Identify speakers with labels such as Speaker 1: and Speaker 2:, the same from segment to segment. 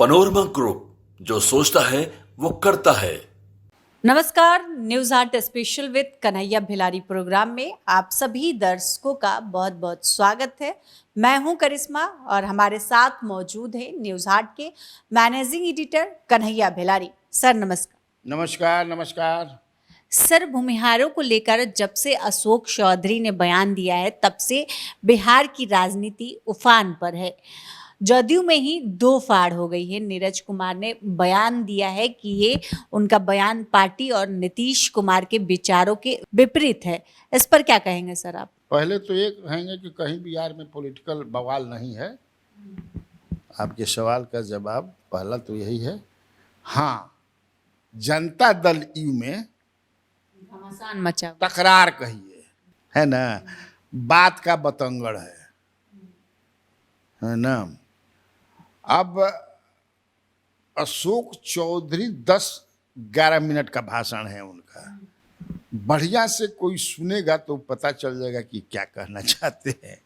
Speaker 1: Panorama group, जो सोचता है वो करता है।
Speaker 2: नमस्कार, news art special with Kanhaiya Bhilari program में आप सभी दर्शकों का बहुत बहुत स्वागत है। मैं हूं करिश्मा और हमारे साथ मौजूद है न्यूज आर्ट के मैनेजिंग एडिटर कन्हैया भिलारी। सर नमस्कार।
Speaker 3: नमस्कार नमस्कार।
Speaker 2: सर, भूमिहारों को लेकर जब से अशोक चौधरी ने बयान दिया है तब से बिहार की राजनीति उफान पर है। जदयू में ही दो फाड़ हो गई है। नीरज कुमार ने बयान दिया है कि ये उनका बयान पार्टी और नीतीश कुमार के विचारों के विपरीत है। इस पर क्या कहेंगे सर आप?
Speaker 3: पहले तो ये कहेंगे कि कहीं बिहार में पॉलिटिकल बवाल नहीं है। आपके सवाल का जवाब पहला तो यही है। हाँ, जनता दल यू में
Speaker 2: घमासान मचा
Speaker 3: तकरार कहिए, है ना, बात का बतंगड़ है ना। अब अशोक चौधरी 10-11 मिनट का भाषण है उनका। बढ़िया से कोई सुनेगा तो पता चल जाएगा कि क्या कहना चाहते हैं।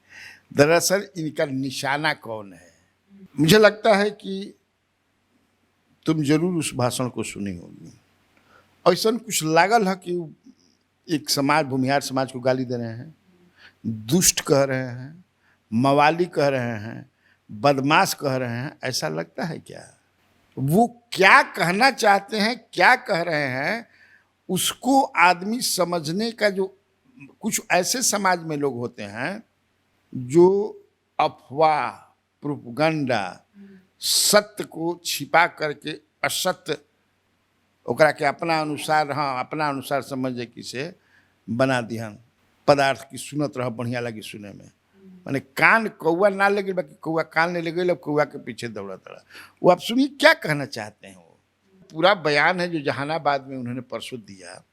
Speaker 3: दरअसल इनका निशाना कौन है। मुझे लगता है कि तुम जरूर उस भाषण को सुनी होगी। ऐसा कुछ लागल है कि एक समाज, भूमिहार समाज को गाली दे रहे हैं, दुष्ट कह रहे हैं, मवाली कह रहे हैं, बदमाश कह रहे हैं। ऐसा लगता है क्या? वो क्या कहना चाहते हैं, क्या कह रहे हैं, उसको आदमी समझने का जो कुछ ऐसे समाज में लोग होते हैं जो अफवाह, प्रोपगंडा, सत्य को छिपा करके असत्य ओकरा के अपना अनुसार, हाँ अपना अनुसार समझे कि से बना दिहन पदार्थ की सुनत रह बढ़िया लगी सुने में। माने कान कौआ ना लगे, बाकी कौआ कान नहीं लगे, कौआ के पीछे दौड़त रहा। वो आप सुनिए क्या कहना चाहते हैं। वो पूरा बयान है जो जहानाबाद में उन्होंने परसों दिया।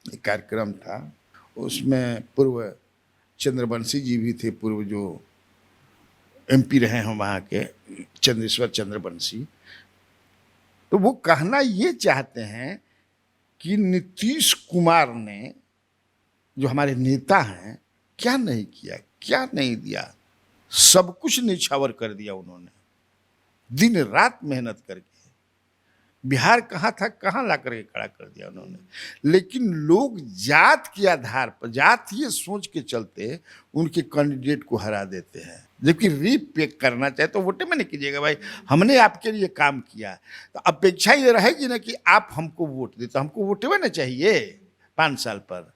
Speaker 3: एक कार्यक्रम था, उसमें पूर्व चंद्रवंशी जी भी थे, पूर्व जो एमपी रहे हैं वहाँ के चंद्रेश्वर चंद्रवंशी। तो वो कहना ये चाहते हैं कि नीतीश कुमार ने, जो हमारे नेता हैं, क्या नहीं किया, क्या नहीं दिया, सब कुछ निछावर कर दिया उन्होंने। दिन रात मेहनत करके बिहार कहाँ था, कहाँ ला करके खड़ा कर दिया उन्होंने। लेकिन लोग जात के आधार पर, जातीय सोच के चलते उनके कैंडिडेट को हरा देते हैं। जबकि रीपेक करना चाहे तो वोटे में नहीं कीजिएगा भाई, हमने आपके लिए काम किया। तो अपेक्षा ये रहेगी ना कि आप हमको वोट दे, तो हमको वोटे में ना चाहिए 5 साल पर।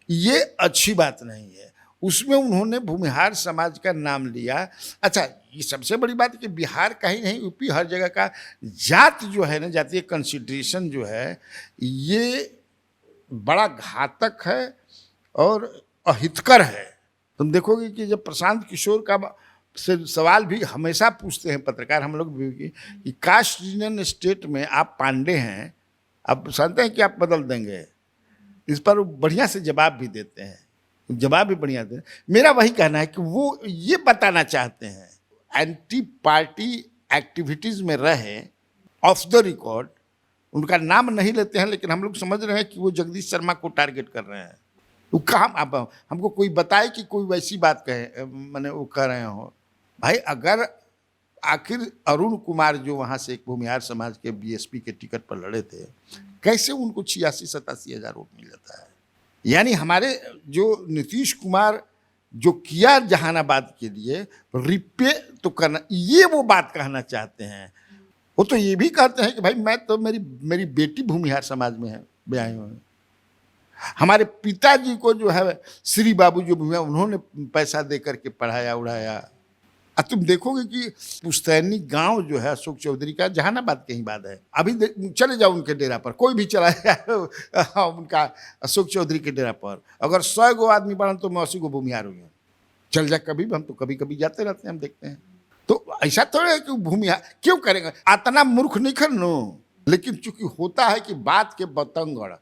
Speaker 3: ये अच्छी बात नहीं है। उसमें उन्होंने भूमिहार समाज का नाम लिया। अच्छा, ये सबसे बड़ी बात है कि बिहार का ही नहीं, यूपी हर जगह का जात जो है ना, जातीय कंसिडरेशन जो है, ये बड़ा घातक है और अहितकर है। तुम देखोगे कि जब प्रशांत किशोर का से सवाल भी हमेशा पूछते हैं पत्रकार, हम लोग भी, कि कास्ट यूनियन स्टेट में आप पांडे हैं, आप जानते हैं कि आप बदल देंगे। इस पर वो बढ़िया से जवाब भी देते हैं, जवाब भी बढ़िया देते हैं। मेरा वही कहना है कि वो ये बताना चाहते हैं, एंटी पार्टी एक्टिविटीज़ में रहे, ऑफ द रिकॉर्ड उनका नाम नहीं लेते हैं, लेकिन हम लोग समझ रहे हैं कि वो जगदीश शर्मा को टारगेट कर रहे हैं। वो कहाँ, आप हमको कोई बताए कि कोई वैसी बात कहे, मैंने वो कह रहे हो भाई। अगर आखिर अरुण कुमार जो वहाँ से एक भूमिहार समाज के बीएसपी के टिकट पर लड़े थे, कैसे उनको 86-87 हज़ार वोट मिल जाता है? यानी हमारे जो नीतीश कुमार जो किया जहानाबाद के लिए, रिपे तो करना, ये वो बात कहना चाहते हैं। वो तो ये भी कहते हैं कि भाई मैं तो, मेरी बेटी भूमिहार समाज में है, ब्याही हुए। हमारे पिताजी को जो है श्री बाबू जो भी है, उन्होंने पैसा दे करके पढ़ाया उड़ाया। अब तुम देखोगे कि पुस्तैनी गांव जो है अशोक चौधरी का, जहानाबाद के ही बात है। अभी चले जाओ उनके डेरा पर, कोई भी चला जाए उनका अशोक चौधरी के डेरा पर, अगर 100 गो आदमी बढ़न तो 80 गो भूमिहार हुए। चल जा कभी भी, हम तो कभी कभी जाते रहते हैं, हम देखते हैं। तो ऐसा थोड़ा है कि भूमिहार क्यों करेंगे, इतना मूर्ख नहीं करनो। लेकिन चूंकि होता है कि बात के बतंगड़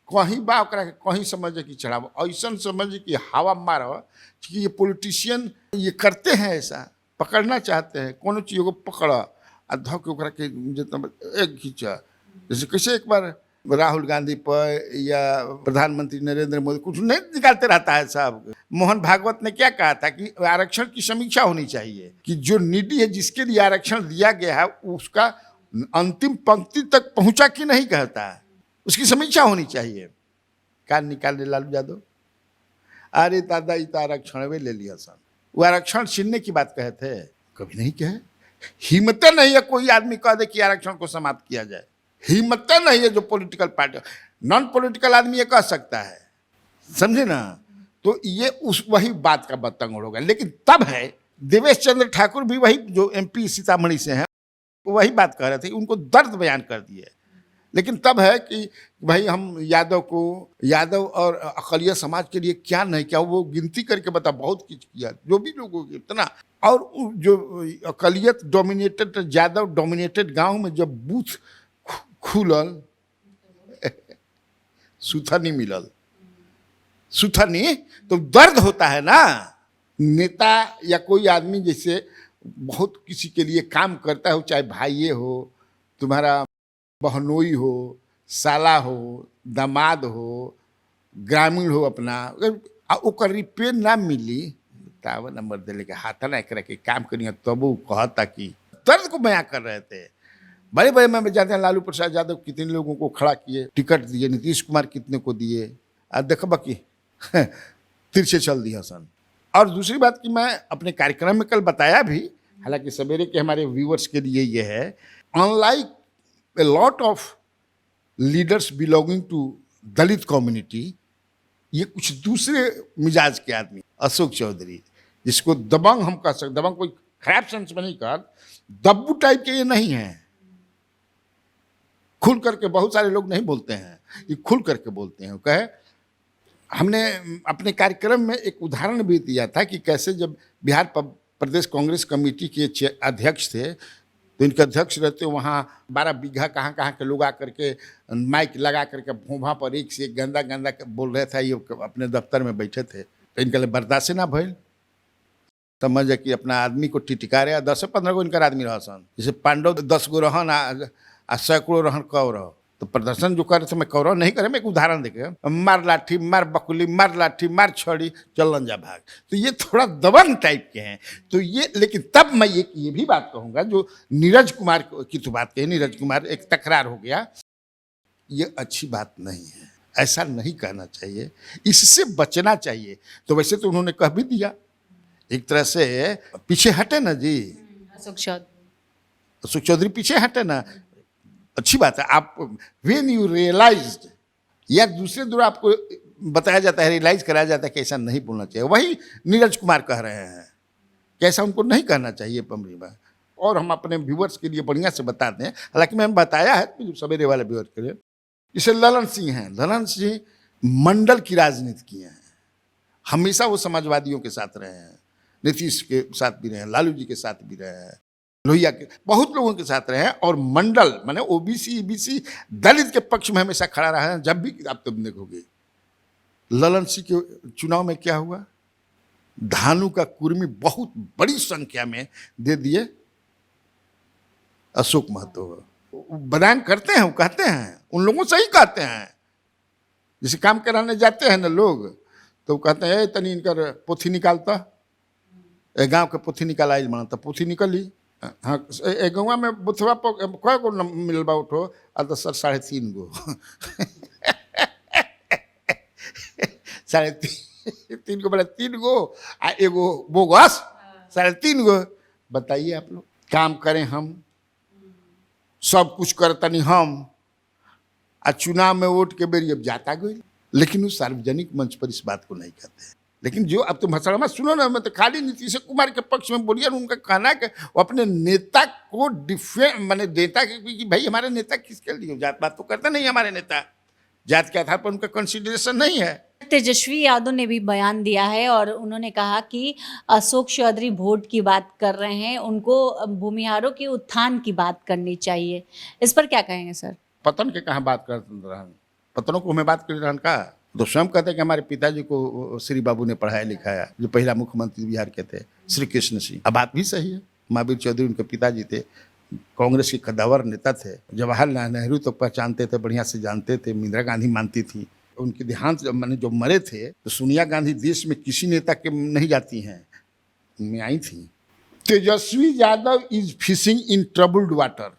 Speaker 3: कहीं बा, कहीं समझे कि चढ़ाव, ऐसा समझे कि हवा मारो कि ये पॉलिटिशियन ये करते हैं, ऐसा पकड़ना चाहते हैं। कोनो चीज़ को पकड़ा आ धो के ओकरा के जितना एक खींचा, जैसे कैसे एक बार राहुल गांधी पर या प्रधानमंत्री नरेंद्र मोदी कुछ नहीं निकालते रहता है साहब। मोहन भागवत ने क्या कहा था कि आरक्षण की समीक्षा होनी चाहिए, कि जो नीडी है जिसके लिए आरक्षण दिया गया है उसका अंतिम पंक्ति तक पहुंचा कि नहीं कहता है, उसकी समीक्षा होनी चाहिए। कान निकाल ले लालू यादव, अरे दादा ये तो आरक्षण वे ले लिया सन, वो आरक्षण छीनने की बात कहे थे, कभी नहीं कहे। हिम्मत नहीं है कोई आदमी कह दे कि आरक्षण को समाप्त किया जाए, हिम्मत नहीं है जो पॉलिटिकल पार्टी, नॉन पॉलिटिकल आदमी ये कह सकता है, समझे ना। तो ये उस वही बात का बतंग होगा। लेकिन तब है देवेश चंद्र ठाकुर भी वही जो एमपी सीतामढ़ी से हैं वही बात कह रहे थे, उनको दर्द बयान कर दिए। लेकिन तब है कि भाई हम यादव और अकलियत समाज के लिए क्या नहीं किया, वो गिनती करके बता, बहुत कुछ किया जो भी लोगों के इतना। और जो अकलियत डोमिनेटेड यादव डोमिनेटेड गांव में जब बूथ खुलल सुथनी मिलल, सुथनी तो दर्द होता है ना। नेता या कोई आदमी जैसे बहुत किसी के लिए काम करता है, चाहे भाई हो, तुम्हारा बहनोई हो, साला हो, दामाद हो, ग्रामीण हो अपना, ओकर रिपेयर ना मिली ताव नंबर दे लेके हाथ ना एक के काम करिए, तब वो कहता कि दर्द को बयां कर रहे थे। बड़े बड़े में जाते हैं, लालू प्रसाद यादव कितने लोगों को खड़ा किए, टिकट दिए, नीतीश कुमार कितने को दिए, देखब कि तिरछे चल दिया सन। और दूसरी बात कि मैं अपने कार्यक्रम में कल बताया भी, हालांकि सवेरे के हमारे व्यूअर्स के लिए ये है, unlike a lot of leaders belonging to Dalit community, ये कुछ दूसरे मिजाज के आदमी, अशोक चौधरी जिसको दबंग हम कह सकते, दबंग कोई खराब सेंस में नहीं कहा, दब्बू टाइप के ये नहीं है। खुल करके बहुत सारे लोग नहीं बोलते हैं, ये खुल करके बोलते हैं। कहे हमने अपने कार्यक्रम में एक उदाहरण भी दिया था कि कैसे जब बिहार प्रदेश कांग्रेस कमेटी के अध्यक्ष थे, तो इनके अध्यक्ष रहते वहाँ 12 बीघा कहाँ के लोग आकर के माइक लगा करके भोभा पर एक से एक गंदा गंदा बोल रहे थे, ये अपने दफ्तर में बैठे थे, तो इनके लिए बर्दाश्त ना भइल। समझ कि अपना आदमी को टिटिकारे, 10 से 15 गो इनकर आदमी रह सन, जैसे पांडव 10 गो रहन आ सैकड़ों रहन कौरव, तो प्रदर्शन जो कर रहे थे मैं कौरव नहीं करे, मैं एक उदाहरण देखे, मार लाठी मार बकुली मार लाठी मार छड़ी चलन जा भाग, तो ये थोड़ा दबंग टाइप के हैं। तो ये, लेकिन तब मैं ये भी बात कहूँगा, जो नीरज कुमार की तो बात कही, नीरज कुमार एक तकरार हो गया, ये अच्छी बात नहीं है, ऐसा नहीं कहना चाहिए, इससे बचना चाहिए। तो वैसे तो उन्होंने कह भी दिया, एक तरह से पीछे हटे ना जी, अशोक चौधरी पीछे हटे ना, अच्छी बात है। आप व्हेन यू रियलाइज्ड, या दूसरे दूर आपको बताया जाता है, रियलाइज कराया जाता है कि ऐसा नहीं बोलना चाहिए, वही नीरज कुमार कह रहे हैं कि ऐसा उनको नहीं कहना चाहिए पमरी में। और हम अपने व्यूअर्स के लिए बढ़िया से बता दें, हालांकि मैंने बताया है सवेरे वाले व्यूअर्स के लिए, जैसे ललन सिंह हैं, ललन सिंह मंडल की राजनीति किए हैं, हमेशा वो समाजवादियों के साथ रहे हैं, नीतीश के साथ भी रहे हैं, लालू जी के साथ भी रहे हैं, लोहिया के बहुत लोगों के साथ रहे हैं, और मंडल माने ओबीसी ईबीसी दलित के पक्ष में हमेशा खड़ा रहा है। जब भी आप तब देखोगे ललन सिंह के चुनाव में क्या हुआ, धानु का कुर्मी बहुत बड़ी संख्या में दे दिए अशोक महतो। बयान करते हैं, वो कहते हैं, उन लोगों से ही कहते हैं, जैसे काम कराने जाते हैं ना लोग, तो कहते हैं तनी इनकर पोथी निकालता, गाँव के पोथी निकाला बनाता, पोथी निकली, हाँ गाँव में बुथवा पर कय गो मिलल बा उठो, आ तो सर 3.5 गो 3.5 गो बोले 3 गो आ एगो बोगस 3.5 गो। बताइए आप लोग, काम करें हम, सब कुछ करतनी हम, आ चुनाव में वोट के बेरी अब जाता गई, लेकिन उस सार्वजनिक मंच पर इस बात को नहीं कहते हैं। लेकिन जो अब तुम भसड़मा सुनो ना, मैं तो खाली नीतीश कुमार के पक्ष में बोलिए, उनका कहना है कि वो अपने नेता को डिफेंड, माने नेता कि भाई हमारे नेता किसके लिए, जात बात तो करते नहीं हमारे नेता, जात के आधार पर उनका कंसिडरेशन नहीं है।
Speaker 2: तेजस्वी यादव ने भी बयान दिया है और उन्होंने कहा कि अशोक चौधरी वोट की बात कर रहे हैं, उनको भूमिहारों के उत्थान की बात करनी चाहिए। इस पर क्या कहेंगे सर?
Speaker 3: पतन के कहाँ बात करते रहन, पतनों को हमें बात कर रहन का, तो स्वयं कहते हैं कि हमारे पिताजी को श्री बाबू ने पढ़ाया लिखाया, जो पहला मुख्यमंत्री बिहार के थे, श्री कृष्ण सिंह। अब बात भी सही है, महावीर चौधरी उनके पिताजी थे, कांग्रेस के कद्दावर नेता थे। जवाहरलाल नेहरू तो पहचानते थे, बढ़िया से जानते थे, इंदिरा गांधी मानती थी। उनके देहांत मैंने जो मरे थे तो सोनिया गांधी देश में किसी नेता के नहीं जाती हैं, उनमें आई थी। Tejashwi Yadav is fishing in troubled water,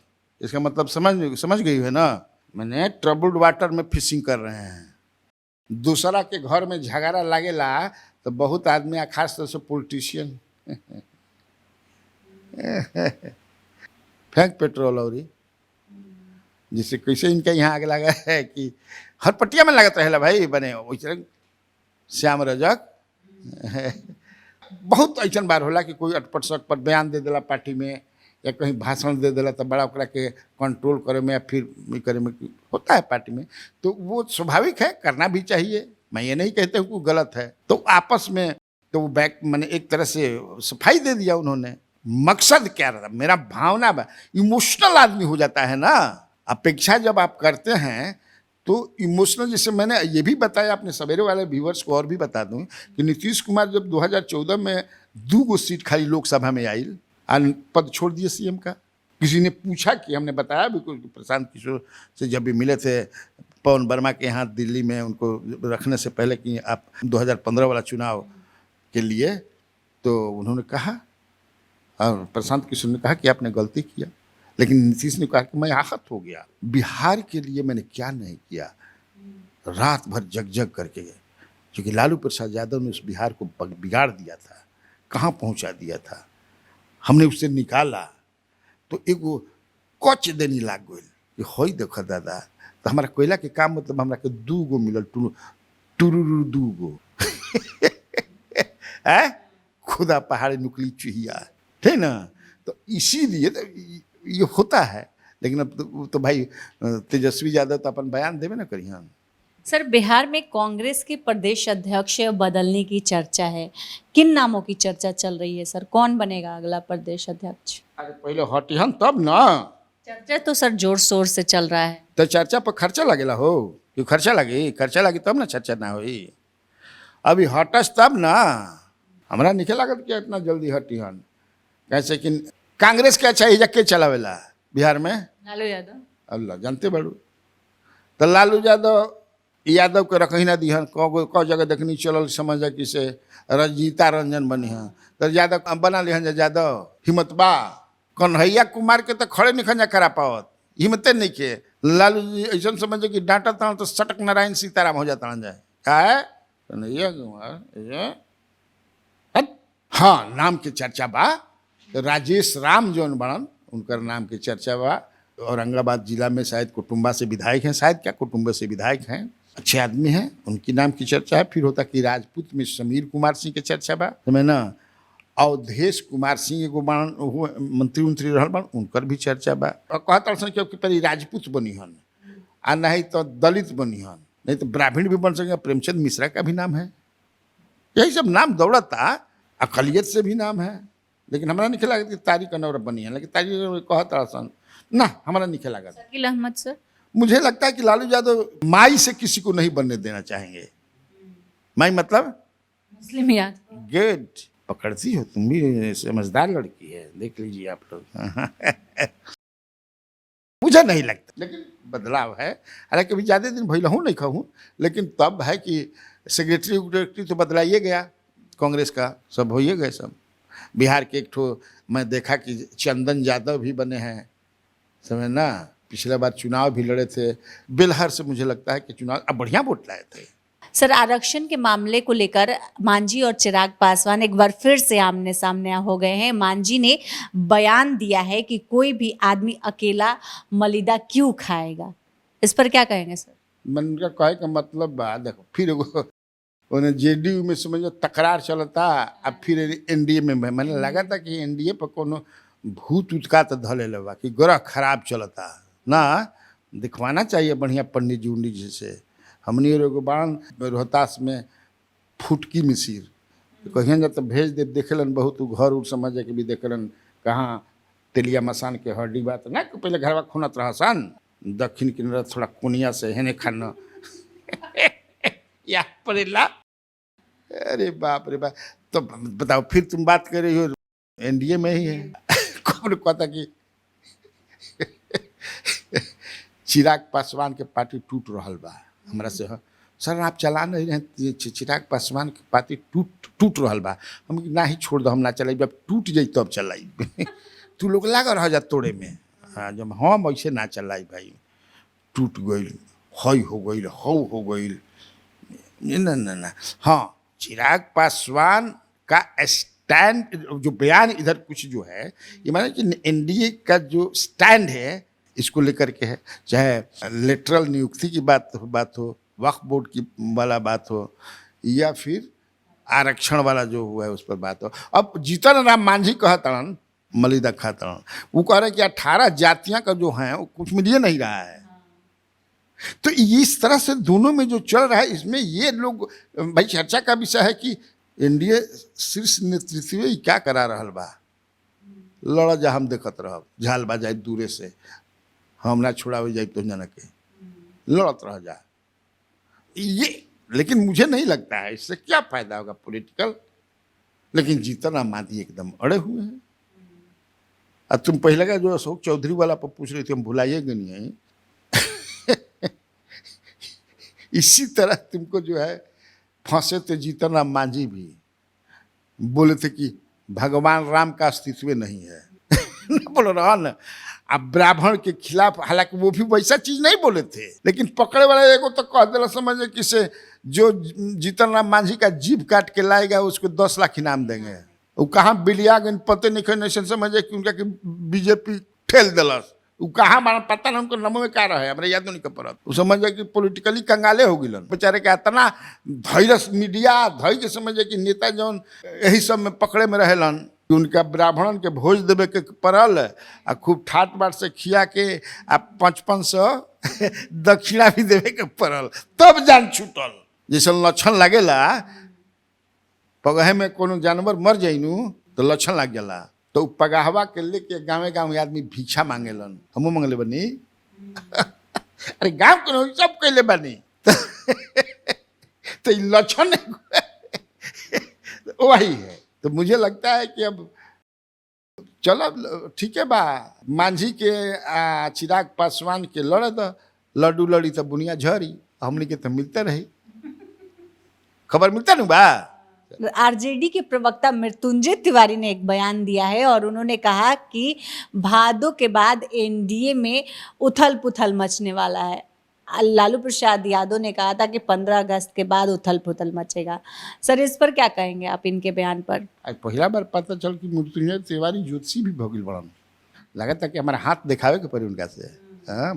Speaker 3: इसका मतलब समझ गई है ना, मैंने ट्रबल्ड वाटर में फिशिंग कर रहे हैं। दूसरा के घर में झगड़ा लागेला तो बहुत आदमी, खास तौर से पॉलिटिशियन फेंक पेट्रोल और जिससे कैसे इनका यहाँ आगे लगा है कि हर पट्टिया में लगत रहेला भाई बने वैसे श्याम रजक। बहुत ऐसा बार होला कि कोई अटपट सट पर बयान दे देला पार्टी में या कहीं भाषण दे देला तो बड़ा ओकरा के कंट्रोल करे में या फिर करे में होता है पार्टी में, तो वो स्वाभाविक है, करना भी चाहिए। मैं ये नहीं कहता हूँ कि गलत है। तो आपस में तो वो बैक मैंने एक तरह से सफाई दे दिया उन्होंने। मकसद क्या रहा, मेरा भावना इमोशनल आदमी हो जाता है ना। अपेक्षा जब आप करते हैं तो इमोशनल, जैसे मैंने ये भी बताया अपने सवेरे वाले व्यूअर्स को और भी बता दूं कि नीतीश कुमार जब 2014 में 2 सीट खाली लोकसभा में आई, पद छोड़ दिए सीएम का। किसी ने पूछा कि हमने बताया भी, प्रशांत किशोर से जब भी मिले थे पवन वर्मा के यहाँ दिल्ली में उनको रखने से पहले कि आप 2015 वाला चुनाव के लिए, तो उन्होंने कहा और प्रशांत किशोर ने कहा कि आपने गलती किया, लेकिन नीतीश ने कहा कि मैं आहत हो गया, बिहार के लिए मैंने क्या नहीं किया, रात भर जग जग करके गए, क्योंकि लालू प्रसाद यादव ने उस बिहार को बिगाड़ दिया था, कहाँ पहुँचा दिया था, हमने उससे निकाला। तो एक वो कच देनी लाग गई कि हो देख दादा, तो हमारा कोयला के काम मतलब हमरा के 2 गो मिलल, टुरुरु 2 गो है खुदा पहाड़ी नुकली चुहिया, ठीक ना। तो इसीलिए तो ये होता है। लेकिन अब तो भाई तेजस्वी यादव तो अपन बयान देवे ना करी। हाँ
Speaker 2: सर, बिहार में कांग्रेस के प्रदेश अध्यक्ष बदलने की चर्चा है, किन नामों की चर्चा चल रही है सर? कौन बनेगा अगला प्रदेश अध्यक्ष?
Speaker 3: अरे पहले हटिहन तब ना।
Speaker 2: चर्चा तो सर जोर शोर से चल रहा है।
Speaker 3: तो चर्चा पर खर्चा लगेला हो, क्यों खर्चा लगी तब ना चर्चा ना होई। अभी हटस तब ना, हमरा निके लागत क्या इतना जल्दी हटिहन। कैसे कि कांग्रेस क्या चाहिए जाके चलावेला बिहार में? लालू यादव। अल्लाह जानते बड़ू। तो लालू यादव के रखही ना दिहन, क जगह देखनी चलल समझ कि से रंजीता रंजन बनी है, तो यादव बना लिहन यादव। हिम्मत बा कन्हैया कुमार के तो खड़े नहीं खंजा करा पावत, हिम्मते नहीं के। लालू जी ऐसा समझे कि डांटा था तो सटक नारायण सीताराम हो जाता जाए। क्या है कन्हैया कुमार? हाँ नाम के चर्चा बा। राजेश राम जौन बड़न उनकर नाम के चर्चा बा। औरंगाबाद जिला में शायद कुटुंबा से विधायक हैं, शायद क्या कुटुंबा से विधायक हैं, अच्छे आदमी हैं, उनकी नाम की चर्चा है। फिर होता कि राजपूत में समीर कुमार सिंह के चर्चा बा, तो मैं ना अवधेश कुमार सिंह एगो मंत्री रहल बन, उनकर भी चर्चा बा। और कहता क्योंकि पहले राजपूत बनी हन आ नहीं तो दलित बनी हन, नहीं तो ब्राह्मण भी बन सके। प्रेमचंद मिश्रा का भी नाम है। यही सब नाम दौड़ता, अकलियत से भी नाम है। लेकिन हमारा नहीं लगा कि तारिक अनवर बनी है, लेकिन तारिक कहता सन ना, हमारा नहीं लगा। शकील अहमद सर, मुझे लगता है कि लालू यादव माई से किसी को नहीं बनने देना चाहेंगे। माई मतलब मुस्लिम याद। गुड, पकड़ती हो तुम भी, समझदार लड़की है, देख लीजिए आप लोग। मुझे नहीं लगता, लेकिन बदलाव है। हालांकि अभी ज़्यादा दिन भैया हूँ नहीं कहूँ, लेकिन तब है कि सेक्रेटरी तो बदलाइए गया, कांग्रेस का सब होइए गए सब। बिहार के एक ठो मैं देखा कि चंदन यादव भी बने हैं, समझ ना, पिछले बार चुनाव भी लड़े थे बेलहर से। मुझे लगता है कि चुनाव अब बढ़िया वोट लाए थे।
Speaker 2: सर, आरक्षण के मामले को लेकर मांझी और चिराग पासवान एक बार फिर से आमने सामने हो गए हैं। मांझी ने बयान दिया है कि कोई भी आदमी अकेला मलिदा क्यों खाएगा, इस पर क्या कहेंगे सर? मन का
Speaker 3: कहे का मतलब बा, देखो फिर उन्हें जेडीयू में समझो तकरार चलता, अब फिर एनडीए में मैंने लगा था कि एनडीए पर कोनो भूत उतका तो धले लगा कि ग्रह खराब चलता ना। दिखवाना चाहिए बढ़िया पंडित जी उंडित जी से। हमने एगो बाण रोहतास में फुटकी मिसिर कहीं जा तो भेज दे, देखेलन बहुत घर उर समझ के भी देखेलन कहाँ तेलिया मसान के हड्डी बात ना, पहले घरवा खुनत रहा सन दक्षिण किनारा थोड़ा कोनिया से हेने खाना या पड़ेला। अरे बाप रे बाप। तो बताओ फिर तुम बात कर रही हो एनडीए में ही है। कौन कहता कि चिराग पासवान के पार्टी टूट रहल बा हमरा से सर आप चला नहीं रहे चिराग पासवान के पार्टी टूट रहल बा हम ना ही छोड़ दो हम ना चलाई जब टूट जाई तब चलाई तू लोग लाग रह जा तोड़े में हाँ जब हम ऐसे ना चलाई भाई टूट गई हई हो गई हो गई ना हाँ चिराग पासवान का स्टैंड जो बयान इधर कुछ जो है ये माने कि एनडीए का जो स्टैंड है इसको लेकर के है चाहे लेटरल नियुक्ति की बात हो वक्फ बोर्ड की वाला बात हो या फिर आरक्षण वाला जो हुआ है उस पर बात हो। अब जीतन राम मांझी कहतन मलिदा खातन वो कह रहे कि 18 जातियां का जो है वो कुछ मिल नहीं रहा है। तो इस तरह से दोनों में जो चल रहा है इसमें ये लोग भाई चर्चा का विषय है कि एनडीए शीर्ष नेतृत्व ही क्या करा रहल बा लड़ा जा हम देखत रह झाल बा जाए दूरे से हम ना छुड़ावे जाए तो जना के लड़त रह जा ये लेकिन मुझे नहीं लगता है इससे क्या फायदा होगा पॉलिटिकल। लेकिन जीतन राम मांझी एकदम अड़े हुए हैं। अब तुम पहले का जो अशोक चौधरी वाला पर पूछ रही थी हम भुलाइएगा नहीं है इसी तरह तुमको जो है फंसे थे जीतन राम मांझी भी बोले थे कि भगवान राम का अस्तित्व नहीं है बोल रहा ना। अब ब्राह्मण के खिलाफ हालांकि वो भी वैसा चीज नहीं बोले थे लेकिन पकड़े वाला एगो तो कह दिला समझे कि से जो जीतन राम मांझी का जीभ काट के लाएगा उसको 10 लाख इनाम देंगे। वो कहाँ बिलिया गए पते नहीं समझे कि उनका कि बीजेपी ठेल दिलस वो कहाँ माना पता ना उनको नमो में क्या रहे हमारे याद नहीं पड़त वो समझे कि पॉलिटिकली कंगाले हो गए बेचारे के इतना धैर्य मीडिया धैर्य के समझे कि नेता जौन यही सब में पकड़े में रहेलन उनका ब्राह्मणन के भोज देवे के पड़ल आ खूब ठाट बाट से खिया के आ 500 दक्षिणा भी देवे के पड़ल तब जान छूटल। जैसे लक्षण लगेला पगहे में कोनो जानवर मर जाइनू तो लक्षण लग जाला तो पगाहवा के लेके गाँव गाँव आदमी भिक्षा मांगेलन हमू मांगले बनी अरे गाँव को सब कैले बनी तो लक्षण वही है। तो मुझे लगता है कि अब चलो ठीक है बा मांझी के चिराग पासवान के लड़े तो लड्डू लड़ी तो बुनिया झरी हमने के तो मिलते रही खबर मिलता नहीं बा।
Speaker 2: आरजेडी के प्रवक्ता मृत्युंजय तिवारी ने एक बयान दिया है और उन्होंने कहा कि भादो के बाद एनडीए में उथल पुथल मचने वाला है। लालू प्रसाद यादव ने कहा था कि 15 अगस्त के बाद उथल पुथल मचेगा। सर इस पर क्या कहेंगे आप इनके बयान पर?
Speaker 3: आज पहला बार पता चल कि मृत्युंजय तिवारी ज्योतिषी भी भगिल बड़न लगा था कि हमारा हाथ दिखावे के पड़ी उनका से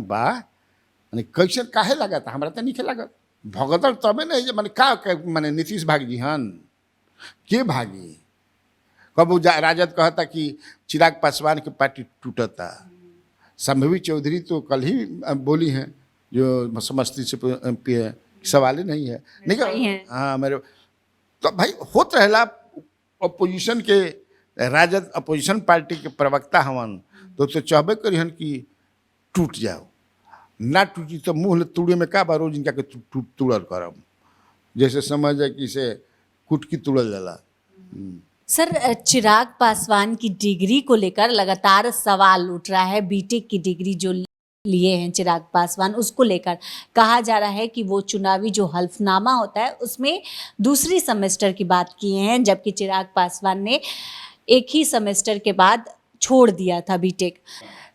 Speaker 3: बा मैंने कैसे काहे लगा था हमारा तो नहीं लगा भगतल तबे नहीं मैंने का मैंने नीतीश भाग जी हन के भागी कब राजद कहता कि चिराग पासवान की पार्टी टूटता संभवी चौधरी तो कल ही बोली हैं जो समस्तीपुर एमपी है सवाल ही नहीं है नहीं हाँ मेरे तो भाई होत रहला अपोजिशन के राजद अपोजिशन पार्टी के प्रवक्ता हवन तो चाहबे करिहन कि टूट जाओ ना टूटी तो मुँह तुड़े में का बारो जिनका के तुड़ल करब जैसे समझ जाए कि से कुटकी तुड़ल जाला।
Speaker 2: सर चिराग पासवान की डिग्री को लेकर लगातार सवाल उठ रहा है। बीटेक की डिग्री जो लिए हैं चिराग पासवान उसको लेकर कहा जा रहा है कि वो चुनावी जो हल्फनामा होता है उसमें दूसरी सेमेस्टर की बात किए हैं जबकि चिराग पासवान ने एक ही सेमेस्टर के बाद छोड़ दिया था बीटेक।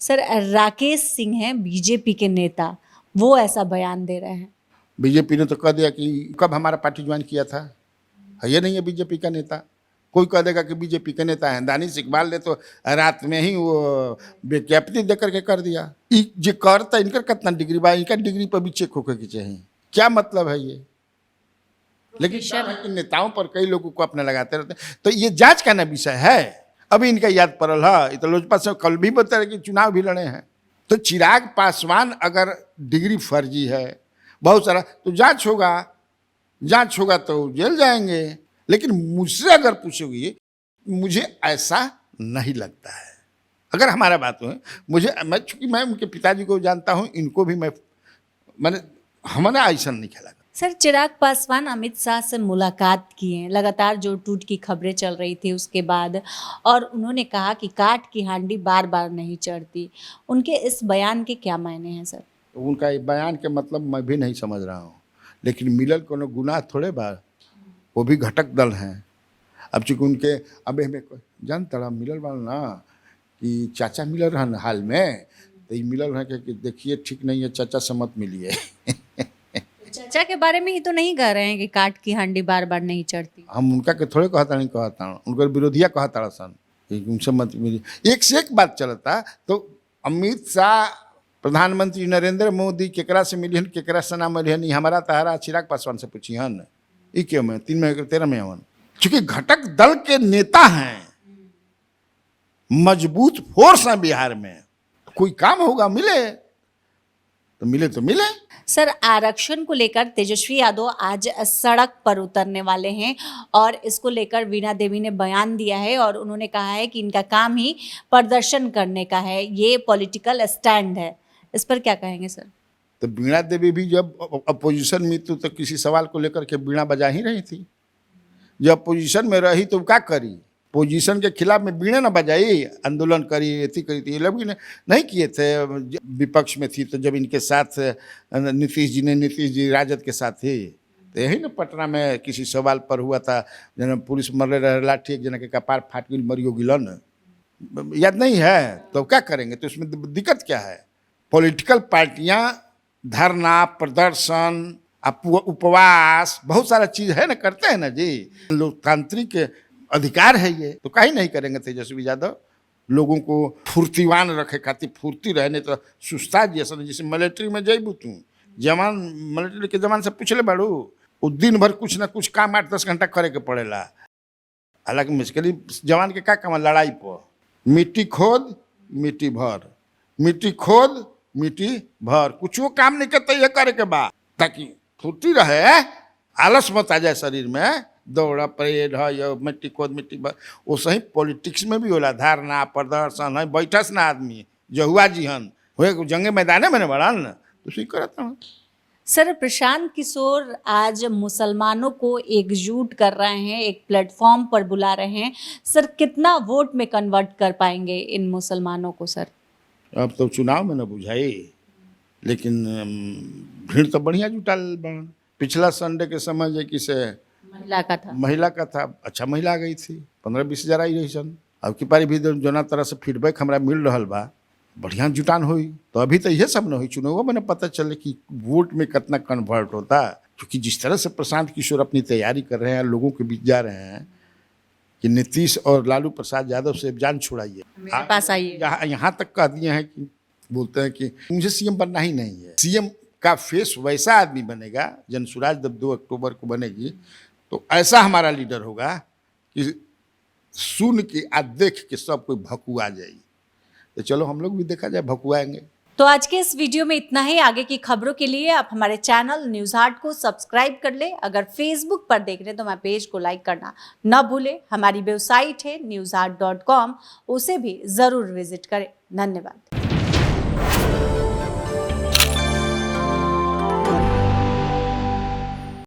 Speaker 2: सर राकेश सिंह हैं बीजेपी के नेता वो ऐसा बयान दे रहे हैं।
Speaker 3: बीजेपी ने तो कह दिया कि कब हमारा पार्टी ज्वाइन किया था ये नहीं है बीजेपी का नेता। कोई कह देगा कि बीजेपी के नेता हैं। दानिश इकबाल ने तो रात में ही वो बेक्यापति देकर के कर दिया। जो करता इनका कितना डिग्री बा इनका डिग्री पर भी चेक होकर के चाहिए क्या मतलब है ये। लेकिन नेताओं पर कई लोगों को अपने लगाते रहते तो ये जांच का ना विषय है। अभी इनका याद पड़ल है तो लोजपा से कल भी बता रहे कि चुनाव भी लड़े हैं। तो चिराग पासवान अगर डिग्री फर्जी है बहुत सारा तो जांच होगा तो जेल जाएंगे। लेकिन मुझसे अगर पूछोगी मुझे ऐसा नहीं लगता है। अगर हमारा बात हो मैं चूँकि मैं उनके पिताजी को जानता हूँ इनको भी मैंने हमारा ऐसा नहीं खेला।
Speaker 2: सर चिराग पासवान अमित शाह से मुलाकात की है लगातार जो टूट की खबरें चल रही थी उसके बाद और उन्होंने कहा कि काठ की हांडी बार बार नहीं चढ़ती। उनके इस बयान के क्या मायने हैं सर?
Speaker 3: उनका ये बयान के मतलब मैं भी नहीं समझ रहा हूँ, लेकिन मिलल कोनो गुनाह थोड़े बा, वो भी घटक दल हैं। अब चूँकि उनके अब हमें जान तड़ा मिलल बा ना कि चाचा मिलल रहन हाल में, तो ये मिलल है कि देखिए ठीक नहीं है, चाचा से मत मिलिए।
Speaker 2: चाचा के बारे में ही तो नहीं कह रहे हैं कि काट की हांडी बार बार नहीं चढ़ती।
Speaker 3: हम उनका के थोड़े कहता नहीं कहता, उनका विरोधिया कहता सन कि उनसे मत मिलिए। एक से एक बात चलता, तो अमित शाह, प्रधानमंत्री नरेंद्र मोदी केकरा से मिलियन केकरा से ना मिलियन, हमारा तहारा चिराग पासवान से पूछियन, ये क्यों में 3 में 13 में हवन, चूंकि घटक दल के नेता हैं, मजबूत फोर्स है बिहार में, कोई काम होगा मिले तो मिले।
Speaker 2: सर, आरक्षण को लेकर तेजस्वी यादव आज सड़क पर उतरने वाले हैं और इसको लेकर वीणा देवी ने बयान दिया है और उन्होंने कहा है कि इनका काम ही प्रदर्शन करने का है, ये पॉलिटिकल स्टैंड है। इस पर क्या कहेंगे सर?
Speaker 3: तो वीणा देवी भी जब अपोजिशन में थी तो किसी सवाल को लेकर के वीणा बजा ही रही थी। जब अपोजिशन में रही तो क्या करी, पोजीशन के खिलाफ में बीणे ना बजाई, आंदोलन करी, एथी करी थी। ये लोग भी नहीं किए थे, विपक्ष में थी तो जब इनके साथ नीतीश जी राजद के साथ थे, तो यही ना पटना में किसी सवाल पर हुआ था, जना पुलिस मरले रहे लाठी, एक जना के कपार फाट गई, मरियो गिलन, याद नहीं है? तो क्या करेंगे, तो इसमें दिक्कत क्या है? पॉलिटिकल पार्टियां धरना, प्रदर्शन, उपवास, बहुत सारा चीज है ना, करते हैं ना जी, लोकतांत्रिक अधिकार है ये, तो काहे नहीं करेंगे तेजस्वी यादव? लोगों को फुर्तीवान रखे खातिर, फुर्ती रहने तो सुस्ता जैसा, जैसे मिलिट्री में जैबू तू जवान, मिलिट्री के जवान से पूछले बाड़ू, वो दिन भर कुछ ना कुछ काम 8-10 घंटा करे के पड़ेला। हालांकि मुश्किल जवान के क्या काम, लड़ाई पर मिट्टी खोद मिट्टी भर, मिट्टी खोद मिट्टी भर, कुछ वो काम नहीं करते, ये करे के बा ताकि फुर्ती रहे, आलस मत आ जाए शरीर में। दौड़ा परेड है या मिट्टी खोद मिट्टी भर, वो सही पॉलिटिक्स में भी होला, धारणा प्रदर्शन है, बैठस ना आदमी जहुआ जी हन हुए जंगे मैदाने में बड़ान, तो सही करता हूँ।
Speaker 2: सर, प्रशांत किशोर आज मुसलमानों को एकजुट कर रहे हैं, एक प्लेटफॉर्म पर बुला रहे हैं। सर, कितना वोट में कन्वर्ट कर पाएंगे इन मुसलमानों को सर?
Speaker 3: अब तो चुनाव में न बुझाई, लेकिन भीड़ तो बढ़िया जुटाल बन। पिछला संडे के समय जे कि से महिला का था, अच्छा महिला आ गई थी, 15-20 हज़ार आई रही सन। अब की पारी भी जोना तरह से फीडबैक हमरा मिल रहा बा, बढ़िया जुटान हुई, तो अभी तो यह सब न हुई, चुनाव में पता चले कि वोट में कितना कन्वर्ट होता। क्योंकि जिस तरह से प्रशांत किशोर अपनी तैयारी कर रहे हैं, लोगों के बीच जा रहे हैं कि नीतीश और लालू प्रसाद यादव से जान छुड़ाइए,
Speaker 2: मेरे पास आइए,
Speaker 3: यहाँ तक कह दिए हैं कि बोलते हैं कि मुझे सीएम बनना ही नहीं है। सीएम का फेस वैसा आदमी बनेगा, जनसुराज जब 2 अक्टूबर को बनेगी तो ऐसा हमारा लीडर होगा कि सुन के आ देख के सब कोई भकुआ जाए। तो चलो हम लोग भी देखा जाए, भकुआएंगे।
Speaker 2: तो आज के इस वीडियो में इतना ही। आगे की खबरों के लिए आप हमारे चैनल न्यूज़ हाट को सब्सक्राइब कर ले। अगर फेसबुक पर देख रहे हैं तो हमारे पेज को लाइक करना न भूले। हमारी वेबसाइट है newsheart.com, उसे भी ज़रूर विजिट करें। धन्यवाद।